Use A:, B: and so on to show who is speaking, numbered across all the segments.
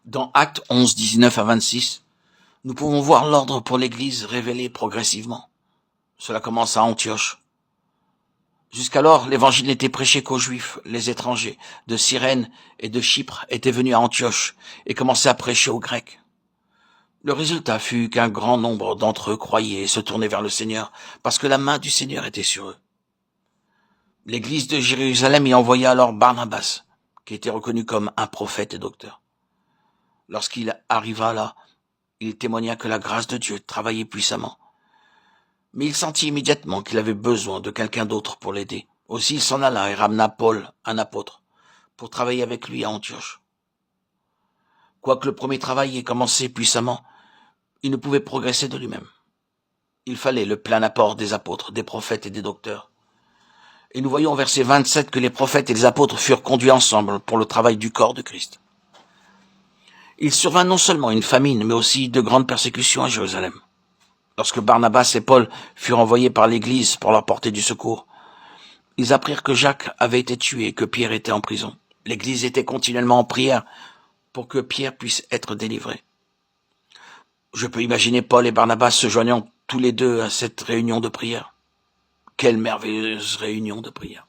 A: Dans Actes 11, 19 à 26, nous pouvons voir l'ordre pour l'Église révélé progressivement. Cela commence à Antioche. Jusqu'alors, l'évangile n'était prêché qu'aux Juifs. Les étrangers de Cyrène et de Chypre étaient venus à Antioche et commençaient à prêcher aux Grecs. Le résultat fut qu'un grand nombre d'entre eux croyaient et se tournaient vers le Seigneur parce que la main du Seigneur était sur eux. L'Église de Jérusalem y envoya alors Barnabas, qui était reconnu comme un prophète et docteur. Lorsqu'il arriva là, il témoigna que la grâce de Dieu travaillait puissamment. Mais il sentit immédiatement qu'il avait besoin de quelqu'un d'autre pour l'aider. Aussi il s'en alla et ramena Paul, un apôtre, pour travailler avec lui à Antioche. Quoique le premier travail ait commencé puissamment, il ne pouvait progresser de lui-même. Il fallait le plein apport des apôtres, des prophètes et des docteurs. Et nous voyons au verset 27 que les prophètes et les apôtres furent conduits ensemble pour le travail du corps de Christ. Il survint non seulement une famine, mais aussi de grandes persécutions à Jérusalem. Lorsque Barnabas et Paul furent envoyés par l'Église pour leur porter du secours, ils apprirent que Jacques avait été tué et que Pierre était en prison. L'Église était continuellement en prière pour que Pierre puisse être délivré. Je peux imaginer Paul et Barnabas se joignant tous les deux à cette réunion de prière. Quelle merveilleuse réunion de prière.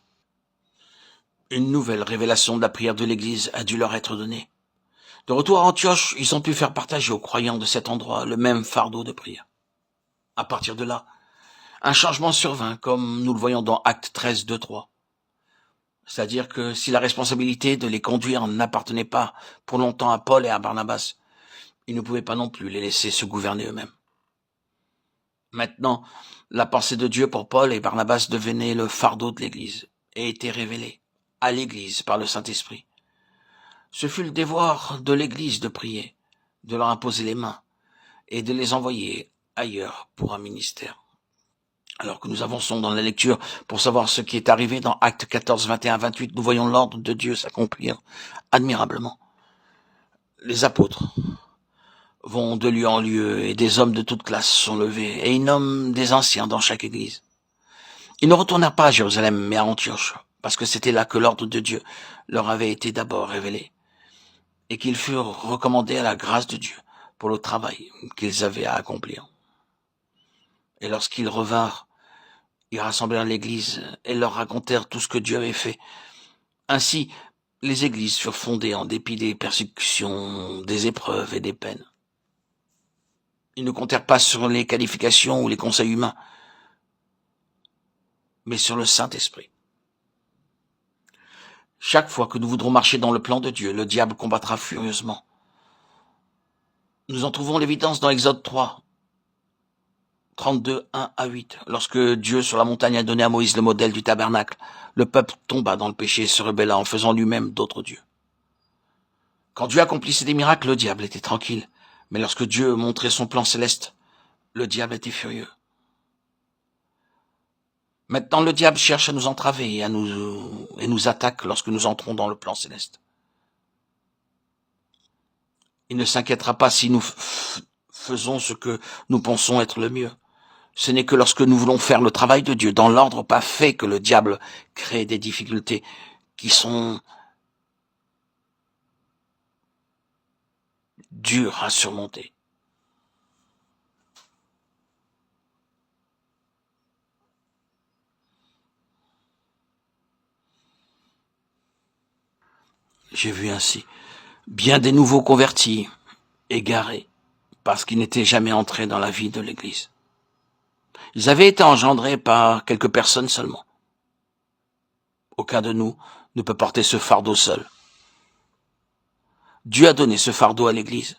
A: Une nouvelle révélation de la prière de l'Église a dû leur être donnée. De retour à Antioche, ils ont pu faire partager aux croyants de cet endroit le même fardeau de prière. À partir de là, un changement survint, comme nous le voyons dans Actes 13, 2, 3. C'est-à-dire que si la responsabilité de les conduire n'appartenait pas pour longtemps à Paul et à Barnabas, ils ne pouvaient pas non plus les laisser se gouverner eux-mêmes. Maintenant, la pensée de Dieu pour Paul et Barnabas devenait le fardeau de l'Église et était révélée à l'Église par le Saint-Esprit. Ce fut le devoir de l'Église de prier, de leur imposer les mains et de les envoyer ailleurs pour un ministère. Alors que nous avançons dans la lecture pour savoir ce qui est arrivé dans Actes 14, 21, 28, nous voyons l'ordre de Dieu s'accomplir admirablement. Les apôtres vont de lieu en lieu et des hommes de toute classe sont levés et ils nomment des anciens dans chaque église. Ils ne retournèrent pas à Jérusalem mais à Antioche parce que c'était là que l'ordre de Dieu leur avait été d'abord révélé et qu'ils furent recommandés à la grâce de Dieu pour le travail qu'ils avaient à accomplir. Et lorsqu'ils revinrent, ils rassemblèrent l'église et leur racontèrent tout ce que Dieu avait fait. Ainsi, les églises furent fondées en dépit des persécutions, des épreuves et des peines. Ils ne comptèrent pas sur les qualifications ou les conseils humains, mais sur le Saint-Esprit. Chaque fois que nous voudrons marcher dans le plan de Dieu, le diable combattra furieusement. Nous en trouvons l'évidence dans Exode 3, 32, 1 à 8. Lorsque Dieu sur la montagne a donné à Moïse le modèle du tabernacle, le peuple tomba dans le péché et se rebella en faisant lui-même d'autres dieux. Quand Dieu accomplissait des miracles, le diable était tranquille. Mais lorsque Dieu montrait son plan céleste, le diable était furieux. Maintenant, le diable cherche à nous entraver et nous attaque lorsque nous entrons dans le plan céleste. Il ne s'inquiétera pas si nous faisons ce que nous pensons être le mieux. Ce n'est que lorsque nous voulons faire le travail de Dieu dans l'ordre pas fait que le diable crée des difficultés qui sont dures à surmonter. J'ai vu ainsi bien des nouveaux convertis, égarés, parce qu'ils n'étaient jamais entrés dans la vie de l'Église. Ils avaient été engendrés par quelques personnes seulement. Aucun de nous ne peut porter ce fardeau seul. Dieu a donné ce fardeau à l'Église.